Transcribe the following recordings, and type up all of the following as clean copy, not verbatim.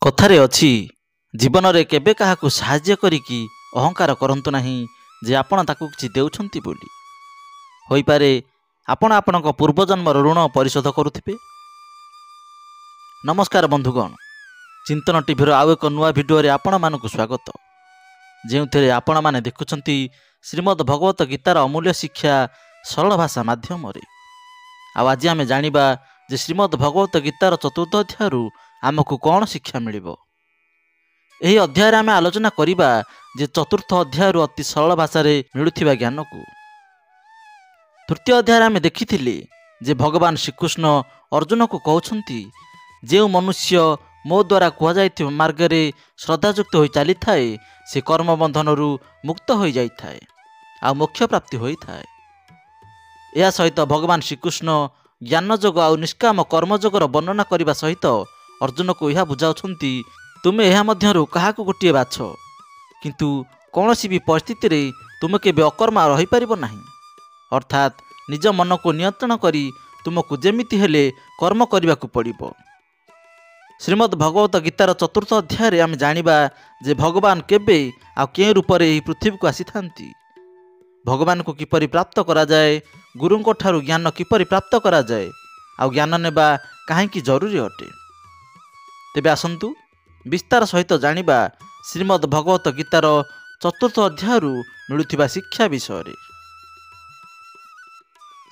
कथारे अछि जीवन रे केबे काहाकू साहाय्य करिकी अहंकार करंतु नाही जे आपण ताकू किछि देउछंती बोली होई पारे आपण आपणक पूर्वजन्मर ऋण परिशोध करुथिबे। नमस्कार बंधुगण, चिंतन टीभीर आउ एक नुआ भिडियो रे आपण मानकु स्वागत। जेउथिरे आपण माने देखुछंती श्रीमद् भगवत गीतार अमूल्य शिक्षा सरल भाषा माध्यम रे। आज आमे जानिबा जे श्रीमद् भगवत गीतार चतुर्थ अध्यायरु आमको कौन शिक्षा मिलिबो। एही अध्याय आमे आलोचना करिबा जे चतुर्थ अध्यायरु अति सरल भाषा रे मिलुथिबा ज्ञान को। तृतीय अध्याय आमे देखिथिले जे भगवान श्रीकृष्ण अर्जुन को कहउछंती जे मनुष्य मो द्वारा कुहा जाइथिबा मार्ग रे श्रद्धायुक्त होई चली थाए से कर्म बंधनरु मुक्त होई जाई थाए आ मोक्ष प्राप्ति होई थाए। या सहित भगवान श्रीकृष्ण ज्ञान जोग आ निष्काम कर्मजोगर वर्णना करने सहित अर्जुन को यह बुझाउछंती तुमे यह मध्यरु काहाकू गोटे बाछ, किंतु कौनसी भी परिस्थिति रे तुम केबे अकर्मा रही परिबो नाही। अर्थात निज मन को नियंत्रण करी तुमको जेमिति हेले कर्म करने पड़िबो। श्रीमद् भगवत गीतार चतुर्थ अध्याय रे आमे जानिबा जे भगवान केबे आ के रूप रे पृथ्वी को आसी थांती, भगवान को किपरि प्राप्त करा जाए, गुरुंको ठारू ज्ञान किपरि प्राप्त करा जाए, आ ज्ञान नेबा काहेकि जरूरी अटे। तेबे आसंतु विस्तार सहित जानिबा श्रीमद् भगवत गीतार चतुर्थ अध्यायरु मिलुथिबा शिक्षा विषय रे।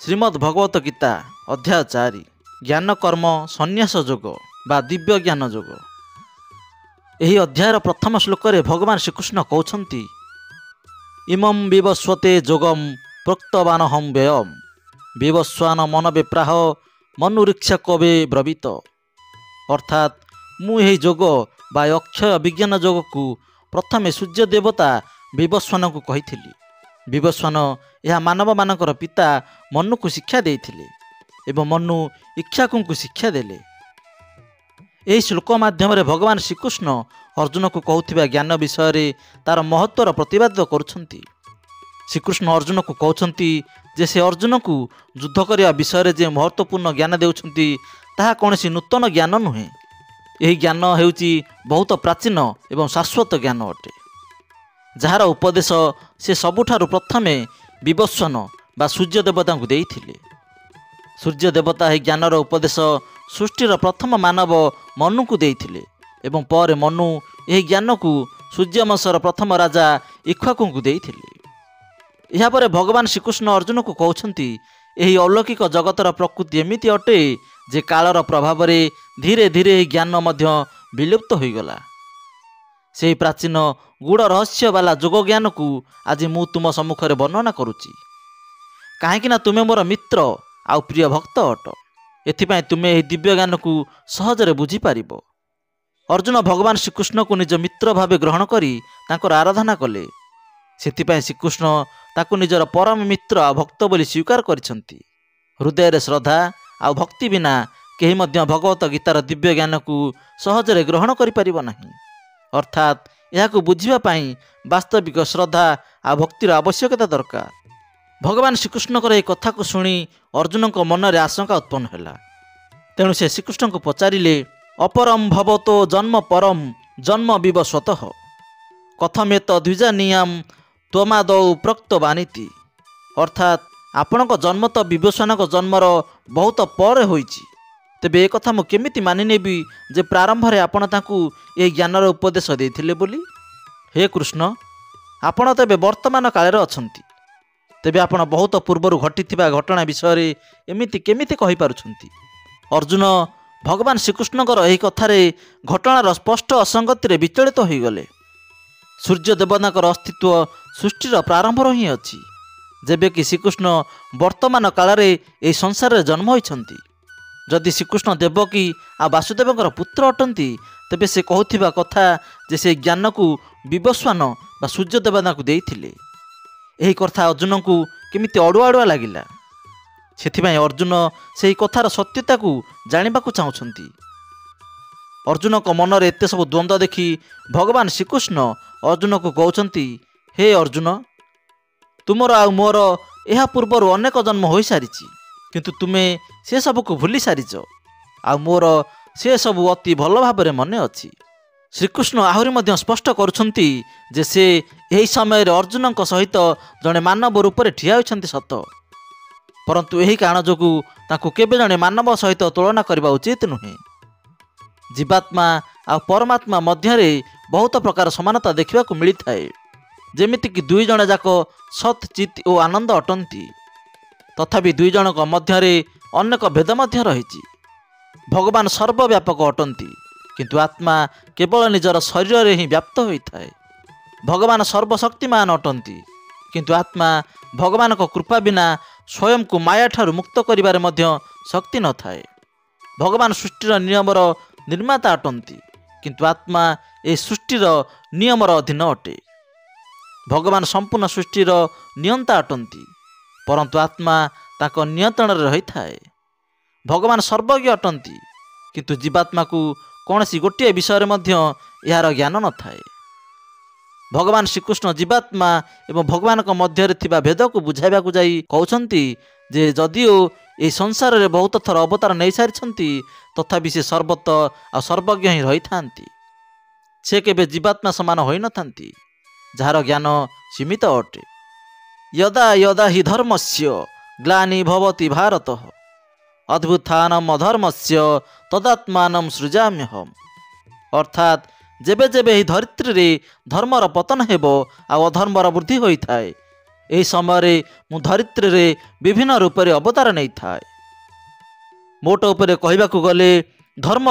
श्रीमद् भगवत गीता अध्याय 4 ज्ञान कर्म संन्यास योग बा दिव्य ज्ञान योग। एही अध्यायर प्रथम श्लोक रे भगवान श्रीकृष्ण कहउछंती इमं विवस्वते योगम प्रोक्तवानहं व्ययम विवस्वान मन विप्राह मनुरीक्षा कवे ब्रवीत। अर्थात मु यही जोग बा अक्षय विज्ञान जोग को प्रथमे सूर्य देवता विवस्वान को कहिथिली। विवस्वान यह मानव मानकर पिता मनु को शिक्षा देइथिले एवं मनु इक्ष्वाकु को शिक्षा देले। यही श्लोक माध्यम रे भगवान श्रीकृष्ण अर्जुन को कहउथिबा ज्ञान विषय रे तार महत्वर प्रतिपादित करुछंती। श्रीकृष्ण अर्जुन को कहउछंती जे से अर्जुन को युद्ध करिया विषय रे जे महत्वपूर्ण ज्ञान देउछंती ताहा कोनोसी नूतन ज्ञान नुहे। यही ज्ञान हेउची बहुत प्राचीन एवं शाश्वत ज्ञान अटे, जार उपदेश से सबुठारु प्रथमे विवस्वान बा सूर्य देवता को देइथिले। सूर्य देवता यही ज्ञानर उपदेश सृष्टिर प्रथम मानव मनु को देइथिले एवं पर मनु यही ज्ञान को सूर्यवंशर प्रथम राजा इक्ष्वाकु को देइथिले। या परे भगवान श्रीकृष्ण अर्जुन को कहउछंती एही अलौकिक जगतर प्रकृति एमिति अटे जे कालर प्रभाव रे धीरे धीरे ज्ञान मध्य विलुप्त हो गला। से प्राचीन गुड़ रहस्य वाला जोग ज्ञान को आज मु तुम सम्मुख रे वर्णना करुची, काहेकि तुमे मोर मित्र आउ प्रिय भक्त अट। एथिपाई तुमे एही दिव्य ज्ञान को सहजरे बुझी पारिबो। अर्जुन भगवान श्रीकृष्ण को निज मित्र भावे ग्रहण करी तांकर आराधना कले। सेथिपाई श्रीकृष्ण ताकू निजर परम मित्र आ भक्त बोली स्वीकार करिसंती। हृदय रे श्रद्धा आ भक्ति बिना केही मध्य भगवत गीतार दिव्य ज्ञान को सहजरे ग्रहण करि परिबो नाही। अर्थात याकू बुझिबा पई वास्तविक श्रद्धा आ भक्तिर आवश्यकता दरकार। भगवान श्रीकृष्णकर ए कथा को सुनी अर्जुन को मन रे आशंका उत्पन्न हैला। तेणु से श्रीकृष्ण को पचारिले अपरम भवतो जन्म परम जन्म विवस्वतः कथमेत द्विजानियाम त्वमादौ प्रोक्तवानिति। अर्थात आपणक जन्म तो विवस्वानक जन्मर बहुत पर होइछि, तेबे एक कथा मु केमिति मानि नेबी जे प्रारंभ रे आपण ताकू ए ज्ञानर उपदेश देइथिले बोली। हे कृष्ण, आपण तेबे वर्तमान काल रे अछंती, तेबे आपण बहुत पूर्वरु घटिथिबा घटना विषय रे एमिति केमिति कहि पारुछंती। अर्जुन भगवान श्रीकृष्णकर एही कथारे घटनार स्पष्ट असंगति रे विचलित होई गले। सूर्य देवताकर अस्तित्व सृष्टिर प्रारंभ ही अछि, जेबे कि श्रीकृष्ण वर्तमान काल रे एही संसार रे जन्म होइछंती। जदि श्रीकृष्ण देवकी आ वासुदेवकर पुत्र अटंती तेबे से कहउथिबा कथा जे से ज्ञान को विवस्वान बा सूर्य देवता को देइथिले। एही कथा अर्जुन को केमिति अड़ुआ अड़ुआ लागिला। सेथिबाई अर्जुन सेही कथार सत्यता को जानिबा को चाहुछंती। अर्जुन को मन रे एते सब द्वंद्व देखि भगवान श्रीकृष्ण अर्जुन को कहउछंती हे अर्जुन, तुमर आ मोर एहा पूर्वर अनेक जन्म होई सारिछि, किंतु तुमे से सब को भूली सारिछ आ मोर से सब अति भल भाव मन अच्छी। ଶ୍ରୀକୃଷ୍ଣ ଆହୁରି ମଧ୍ୟ ସ୍ପଷ୍ଟ କରୁଛନ୍ତି ଯେ ସେ ଏହି ସମୟରେ ଅର୍ଜୁନଙ୍କ ସହିତ ଜଣେ ମାନବ ରୂପରେ ଠିଆ ହୋଇଛନ୍ତି ସତ, ପରନ୍ତୁ ଏହି କାରଣ ଯୋଗୁଁ ତାଙ୍କୁ କେବେ ଜଣେ ମାନବ ସହିତ ତୁଳନା କରିବା ଉଚିତ ନୁହେଁ। ଜୀବାତ୍ମା ଆଉ ପରମାତ୍ମା ମଧ୍ୟରେ ବହୁତ ପ୍ରକାର ସମାନତା ଦେଖିବାକୁ ମିଳିଥାଏ, ଯେମିତିକି ଦୁଇ ଜଣ ଯାକ ସତ୍ ଚିତ୍ ଓ ଆନନ୍ଦ ଅଟନ୍ତି। ତଥାପି ଦୁଇ ଜଣଙ୍କ ମଧ୍ୟରେ ଅନେକ ଭେଦ ମଧ୍ୟ ରହିଛି। ଭଗବାନ ସର୍ବବ୍ୟାପକ ଅଟନ୍ତି, କିନ୍ତୁ ଆତ୍ମା କେବଳ ନିଜର ଶରୀରରେ ହିଁ ବ୍ୟାପ୍ତ ହୋଇଥାଏ। ଭଗବାନ ସର୍ବଶକ୍ତିମାନ ଅଟନ୍ତି, କିନ୍ତୁ ଆତ୍ମା ଭଗବାନଙ୍କ କୃପା ବିନା ସ୍ୱୟଂକୁ ମାୟାଠାରୁ ମୁକ୍ତ କରିବାରେ ମଧ୍ୟ ଶକ୍ତି ନଥାଏ। ଭଗବାନ ସୃଷ୍ଟିର ନିୟମର ନିର୍ମାତା ଅଟନ୍ତି, କିନ୍ତୁ ଆତ୍ମା ଏହି ସୃଷ୍ଟିର ନିୟମର ଅଧୀନ ଅଟେ। ଭଗବାନ ସମ୍ପୂର୍ଣ୍ଣ ସୃଷ୍ଟିର ନିୟନ୍ତା ଅଟନ୍ତି, ପରନ୍ତୁ ଆତ୍ମା ତାଙ୍କ ନିୟନ୍ତ୍ରଣରେ ରହିଥାଏ। ଭଗବାନ ସର୍ବଜ୍ଞ ଅଟନ୍ତି, କିନ୍ତୁ ଜୀବାତ୍ମାକୁ କୌଣସି ଗୋଟିଏ ବିଷୟରେ ମଧ୍ୟ ଏହାର ଜ୍ଞାନ ନଥାଏ। ଭଗବାନ ଶ୍ରୀକୃଷ୍ଣ ଜୀବାତ୍ମା ଏବଂ ଭଗବାନଙ୍କ ମଧ୍ୟରେ ଥିବା ଭେଦକୁ ବୁଝାଇବାକୁ ଯାଇ କହୁଛନ୍ତି ଯେ ଯଦିଓ ଏହି ସଂସାରରେ ବହୁତ ଥର ଅବତାର ନେଇସାରିଛନ୍ତି, ତଥାପି ସେ ସର୍ବତ ଆଉ ସର୍ବଜ୍ଞ ହିଁ ରହିଥାନ୍ତି। ସେ କେବେ ଜୀବାତ୍ମା ସମାନ ହୋଇନଥାନ୍ତି, ଯାହାର ଜ୍ଞାନ ସୀମିତ ଅଟେ। ୟଦା ୟଦା ହି ଧର୍ମସ୍ୟ ଗ୍ଲାନି ଭବତି ଭାରତ ଅଦ୍ଭୁତାନମ୍ ଅଧର୍ମସ୍ୟ ତଦାତ୍ମାନମ୍ ସୃଜାମ୍ୟହମ୍। ଅର୍ଥାତ୍ ଯେବେ ଯେବେ ଏହି ଧରିତ୍ରୀରେ ଧର୍ମର ପତନ ହେବ ଆଉ ଅଧର୍ମର ବୃଦ୍ଧି ହୋଇଥାଏ, ଏହି ସମୟରେ ମୁଁ ଧରିତ୍ରୀରେ ବିଭିନ୍ନ ରୂପରେ ଅବତାର ନେଇଥାଏ। ମୋଟ ଉପରେ କହିବାକୁ ଗଲେ ଧର୍ମ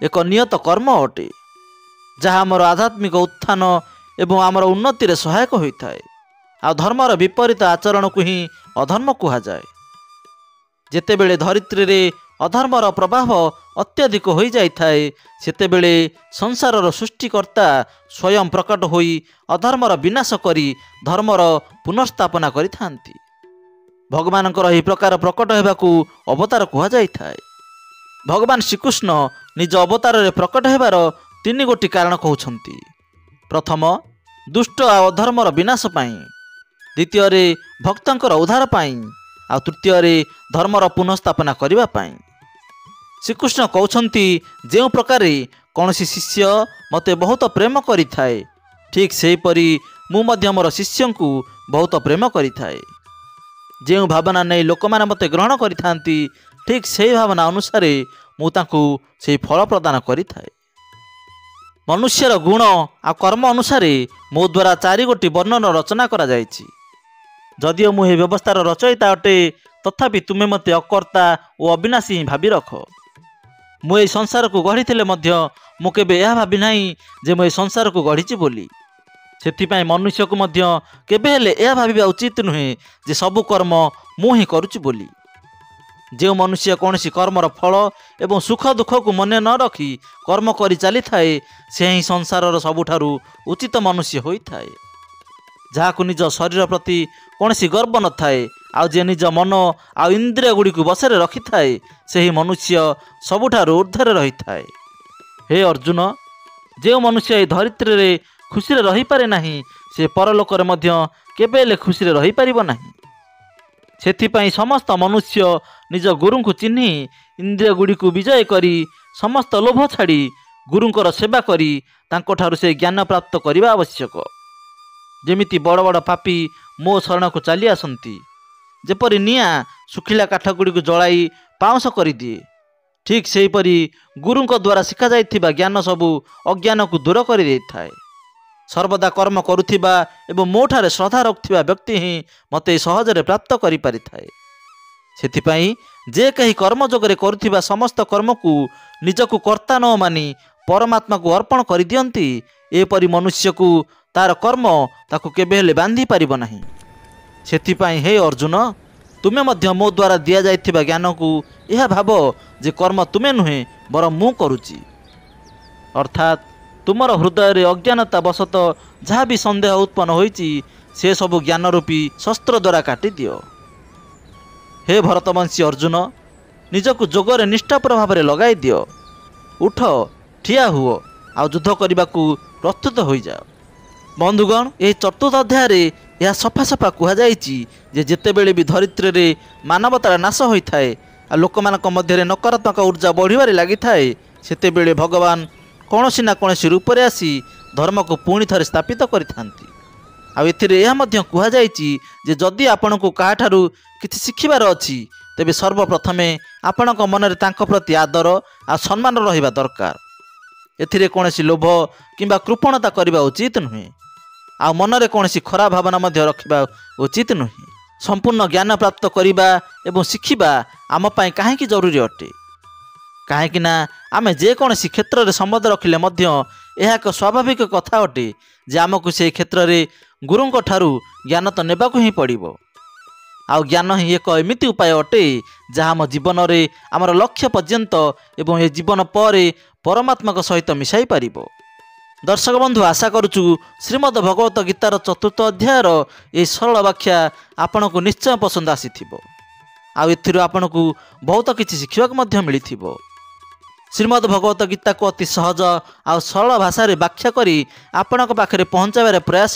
ଏକ ନିୟତ କର୍ମ ଅଟେ, ଯାହା ଆମର ଆଧ୍ୟାତ୍ମିକ ଉତ୍ଥାନ ଏବଂ ଆମର ଉନ୍ନତିରେ ସହାୟକ ହୋଇଥାଏ। ଆଉ ଧର୍ମର ବିପରୀତ ଆଚରଣକୁ ହିଁ ଅଧର୍ମ କୁହାଯାଏ। ଯେତେବେଳେ ଧରିତ୍ରୀରେ ଅଧର୍ମର ପ୍ରଭାବ ଅତ୍ୟଧିକ ହୋଇଯାଇଥାଏ, ସେତେବେଳେ ସଂସାରର ସୃଷ୍ଟିକର୍ତ୍ତା ସ୍ୱୟଂ ପ୍ରକଟ ହୋଇ ଅଧର୍ମର ବିନାଶ କରି ଧର୍ମର ପୁନଃସ୍ଥାପନା କରିଥାନ୍ତି। ଭଗବାନଙ୍କର ଏହି ପ୍ରକାର ପ୍ରକଟ ହେବାକୁ ଅବତାର କୁହାଯାଇଥାଏ। ଭଗବାନ ଶ୍ରୀକୃଷ୍ଣ ନିଜ ଅବତାରରେ ପ୍ରକଟ ହେବାର ତିନି ଗୋଟି କାରଣ କହୁଛନ୍ତି। ପ୍ରଥମ, ଦୁଷ୍ଟ ଆଉ ଅଧର୍ମର ବିନାଶ ପାଇଁ। ଦ୍ୱିତୀୟରେ, ଭକ୍ତଙ୍କର ଉଦ୍ଧାର ପାଇଁ। ଆଉ ତୃତୀୟରେ, ଧର୍ମର ପୁନଃସ୍ଥାପନା କରିବା ପାଇଁ। ଶ୍ରୀକୃଷ୍ଣ କହୁଛନ୍ତି, ଯେଉଁ ପ୍ରକାରେ କୌଣସି ଶିଷ୍ୟ ମୋତେ ବହୁତ ପ୍ରେମ କରିଥାଏ, ଠିକ୍ ସେହିପରି ମୁଁ ମଧ୍ୟ ମୋର ଶିଷ୍ୟଙ୍କୁ ବହୁତ ପ୍ରେମ କରିଥାଏ। ଯେଉଁ ଭାବନା ନେଇ ଲୋକମାନେ ମୋତେ ଗ୍ରହଣ କରିଥାନ୍ତି, ଠିକ୍ ସେହି ଭାବନା ଅନୁସାରେ ମୁଁ ତାଙ୍କୁ ସେହି ଫଳ ପ୍ରଦାନ କରିଥାଏ। ମନୁଷ୍ୟର ଗୁଣ ଆଉ କର୍ମ ଅନୁସାରେ ମୋ ଦ୍ୱାରା 4 ଗୋଟି ବର୍ଣ୍ଣନ ରଚନା କରାଯାଇଛି। ଯଦିଓ ମୁଁ ଏହି ବ୍ୟବସ୍ଥାର ରଚୟିତା ଅଟେ, ତଥାପି ତୁମେ ମୋତେ ଅକର୍ତ୍ତା ଓ ଅବିନାଶୀ ହିଁ ଭାବି ରଖ। ମୁଁ ଏହି ସଂସାରକୁ ଗଢ଼ିଥିଲେ ମଧ୍ୟ ମୁଁ କେବେ ଏହା ଭାବି ନାହିଁ ଯେ ମୁଁ ଏହି ସଂସାରକୁ ଗଢ଼ିଛି ବୋଲି। ସେଥିପାଇଁ ମନୁଷ୍ୟକୁ ମଧ୍ୟ କେବେ ହେଲେ ଏହା ଭାବିବା ଉଚିତ ନୁହେଁ ଯେ ସବୁ କର୍ମ ମୁଁ ହିଁ କରୁଛି ବୋଲି। ଯେଉଁ ମନୁଷ୍ୟ କୌଣସି କର୍ମର ଫଳ ଏବଂ ସୁଖ ଦୁଃଖକୁ ମନେ ନ ରଖି କର୍ମ କରି ଚାଲିଥାଏ, ସେ ହିଁ ସଂସାରର ସବୁଠାରୁ ଉଚିତ ମନୁଷ୍ୟ ହୋଇଥାଏ। ଯାହାକୁ ନିଜ ଶରୀର ପ୍ରତି କୌଣସି ଗର୍ବ ନଥାଏ, ଆଉ ଯେ ନିଜ ମନ ଆଉ ଇନ୍ଦ୍ରିୟ ଗୁଡ଼ିକୁ ବଶରେ ରଖିଥାଏ, ସେହି ମନୁଷ୍ୟ ସବୁଠାରୁ ଊର୍ଦ୍ଧ୍ୱରେ ରହିଥାଏ। ହେ ଅର୍ଜୁନ, ଯେଉଁ ମନୁଷ୍ୟ ଏହି ଧରିତ୍ରୀରେ ଖୁସିରେ ରହିପାରେ ନାହିଁ, ସେ ପରଲୋକରେ ମଧ୍ୟ କେବେ ହେଲେ ଖୁସିରେ ରହିପାରିବ ନାହିଁ। ସେଥିପାଇଁ ସମସ୍ତ ମନୁଷ୍ୟ ନିଜ ଗୁରୁଙ୍କୁ ଚିହ୍ନି ଇନ୍ଦ୍ରିୟ ଗୁଡ଼ିକୁ ବିଜୟ କରି ସମସ୍ତ ଲୋଭ ଛାଡ଼ି ଗୁରୁଙ୍କର ସେବା କରି ତାଙ୍କଠାରୁ ସେ ଜ୍ଞାନ ପ୍ରାପ୍ତ କରିବା ଆବଶ୍ୟକ। ଯେମିତି ବଡ଼ ବଡ଼ ପାପୀ ମୋ ଶରଣକୁ ଚାଲି ଆସନ୍ତି, ଯେପରି ନିଆଁ ଶୁଖିଲା କାଠ ଗୁଡ଼ିକୁ ଜଳାଇ ପାଉଁଶ କରିଦିଏ, ଠିକ୍ ସେହିପରି ଗୁରୁଙ୍କ ଦ୍ୱାରା ଶିଖାଯାଇଥିବା ଜ୍ଞାନ ସବୁ ଅଜ୍ଞାନକୁ ଦୂର କରିଦେଇଥାଏ। ସର୍ବଦା କର୍ମ କରୁଥିବା ଏବଂ ମୋଠାରେ ଶ୍ରଦ୍ଧା ରଖୁଥିବା ବ୍ୟକ୍ତି ହିଁ ମୋତେ ସହଜରେ ପ୍ରାପ୍ତ କରିପାରିଥାଏ। ସେଥିପାଇଁ ଯେ କେହି କର୍ମଯୋଗରେ କରୁଥିବା ସମସ୍ତ କର୍ମକୁ ନିଜକୁ କର୍ତ୍ତା ନ ମାନି ପରମାତ୍ମାକୁ ଅର୍ପଣ କରିଦିଅନ୍ତି, ଏପରି ମନୁଷ୍ୟକୁ ତାର କର୍ମ ତାକୁ କେବେ ହେଲେ ବାନ୍ଧି ପାରିବ ନାହିଁ। ସେଥିପାଇଁ ହେ ଅର୍ଜୁନ, ତୁମେ ମଧ୍ୟ ମୋ ଦ୍ୱାରା ଦିଆଯାଇଥିବା ଜ୍ଞାନକୁ ଏହା ଭାବ ଯେ କର୍ମ ତୁମେ ନୁହେଁ ବରଂ ମୁଁ କରୁଛି। ଅର୍ଥାତ୍ ତୁମର ହୃଦୟରେ ଅଜ୍ଞାନତା ବଶତଃ ଯାହା ବି ସନ୍ଦେହ ଉତ୍ପନ୍ନ ହୋଇଛି, ସେସବୁ ଜ୍ଞାନରୂପୀ ଶସ୍ତ୍ର ଦ୍ୱାରା କାଟିଦିଅ। ହେ ଭରତବଂଶୀ ଅର୍ଜୁନ, ନିଜକୁ ଯୋଗରେ ନିଷ୍ଠାପର ଭାବରେ ଲଗାଇ ଦିଅ। ଉଠ, ଠିଆ ହୁଅ ଆଉ ଯୁଦ୍ଧ କରିବାକୁ ପ୍ରସ୍ତୁତ ହୋଇଯାଅ। ବନ୍ଧୁଗଣ, ଏହି ଚତୁର୍ଥ ଅଧ୍ୟାୟରେ ଏହା ସଫା ସଫା କୁହାଯାଇଛି ଯେ ଯେତେବେଳେ ବି ଧରିତ୍ରୀରେ ମାନବତାର ନାଶ ହୋଇଥାଏ ଆଉ ଲୋକମାନଙ୍କ ମଧ୍ୟରେ ନକାରାତ୍ମକ ଉର୍ଜା ବଢ଼ିବାରେ ଲାଗିଥାଏ, ସେତେବେଳେ ଭଗବାନ କୌଣସି ନା କୌଣସି ରୂପରେ ଆସି ଧର୍ମକୁ ପୁଣି ଥରେ ସ୍ଥାପିତ କରିଥାନ୍ତି। ଆଉ ଏଥିରେ ଏହା ମଧ୍ୟ କୁହାଯାଇଛି ଯେ ଯଦି ଆପଣଙ୍କୁ କାହାଠାରୁ କିଛି ଶିଖିବାର ଅଛି ତେବେ ସର୍ବପ୍ରଥମେ ଆପଣଙ୍କ ମନରେ ତାଙ୍କ ପ୍ରତି ଆଦର ଆଉ ସମ୍ମାନ ରହିବା ଦରକାର। ଏଥିରେ କୌଣସି ଲୋଭ କିମ୍ବା କୃପଣତା କରିବା ଉଚିତ ନୁହେଁ। ଆଉ ମନରେ କୌଣସି ଖରାପ ଭାବନା ମଧ୍ୟ ରଖିବା ଉଚିତ ନୁହେଁ। ସମ୍ପୂର୍ଣ୍ଣ ଜ୍ଞାନ ପ୍ରାପ୍ତ କରିବା ଏବଂ ଶିଖିବା ଆମ ପାଇଁ କାହିଁକି ଜରୁରୀ ଅଟେ? କାହିଁକି ନା ଆମେ ଯେକୌଣସି କ୍ଷେତ୍ରରେ ସମ୍ବନ୍ଧ ରଖିଲେ ମଧ୍ୟ ଏହା ଏକ ସ୍ୱାଭାବିକ କଥା ଅଟେ ଯେ ଆମକୁ ସେହି କ୍ଷେତ୍ରରେ ଗୁରୁଙ୍କ ଠାରୁ ଜ୍ଞାନ ତ ନେବାକୁ ହିଁ ପଡ଼ିବ। ଆଉ ଜ୍ଞାନ ହିଁ ଏକ ଏମିତି ଉପାୟ ଅଟେ ଯାହା ଆମ ଜୀବନରେ ଆମର ଲକ୍ଷ୍ୟ ପର୍ଯ୍ୟନ୍ତ ଏବଂ ଏ ଜୀବନ ପରେ ପରମାତ୍ମାଙ୍କ ସହିତ ମିଶାଇ ପାରିବ। ଦର୍ଶକ ବନ୍ଧୁ, ଆଶା କରୁଛୁ ଶ୍ରୀମଦ ଭଗବତ ଗୀତାର 4th ଅଧ୍ୟାୟର ଏହି ସରଳ ବ୍ୟାଖ୍ୟା ଆପଣଙ୍କୁ ନିଶ୍ଚୟ ପସନ୍ଦ ଆସିଥିବ। ଆଉ ଏଥିରୁ ଆପଣଙ୍କୁ ବହୁତ କିଛି ଶିଖିବାକୁ ମଧ୍ୟ ମିଳିଥିବ। ଶ୍ରୀମଦ ଭଗବତ ଗୀତାକୁ ଅତି ସହଜ ଆଉ ସରଳ ଭାଷାରେ ବ୍ୟାଖ୍ୟା କରି ଆପଣଙ୍କ ପାଖରେ ପହଞ୍ଚାଇବାର ପ୍ରୟାସ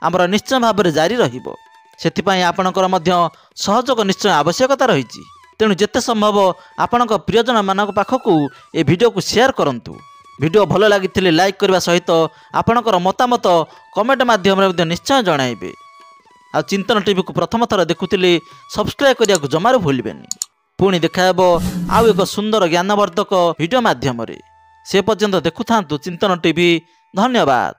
ଆମର ନିଶ୍ଚୟ ଭାବରେ ଜାରି ରହିବ। ସେଥିପାଇଁ ଆପଣଙ୍କର ମଧ୍ୟ ସହଯୋଗ ନିଶ୍ଚୟ ଆବଶ୍ୟକତା ରହିଛି। ତେଣୁ ଯେତେ ସମ୍ଭବ ଆପଣଙ୍କ ପ୍ରିୟଜନମାନଙ୍କ ପାଖକୁ ଏ ଭିଡ଼ିଓକୁ ସେୟାର କରନ୍ତୁ। ଭିଡ଼ିଓ ଭଲ ଲାଗିଥିଲେ ଲାଇକ୍ କରିବା ସହିତ ଆପଣଙ୍କର ମତାମତ କମେଣ୍ଟ ମାଧ୍ୟମରେ ମଧ୍ୟ ନିଶ୍ଚୟ ଜଣାଇବେ। ଆଉ ଚିନ୍ତନ ଟିଭିକୁ ପ୍ରଥମ ଥର ଦେଖୁଥିଲେ ସବସ୍କ୍ରାଇବ୍ କରିବାକୁ ଜମାରୁ ଭୁଲିବେନି। ପୁଣି ଦେଖାହେବ ଆଉ ଏକ ସୁନ୍ଦର ଜ୍ଞାନବର୍ଦ୍ଧକ ଭିଡ଼ିଓ ମାଧ୍ୟମରେ। ସେ ପର୍ଯ୍ୟନ୍ତ ଦେଖୁଥାନ୍ତୁ ଚିନ୍ତନ ଟିଭି। ଧନ୍ୟବାଦ।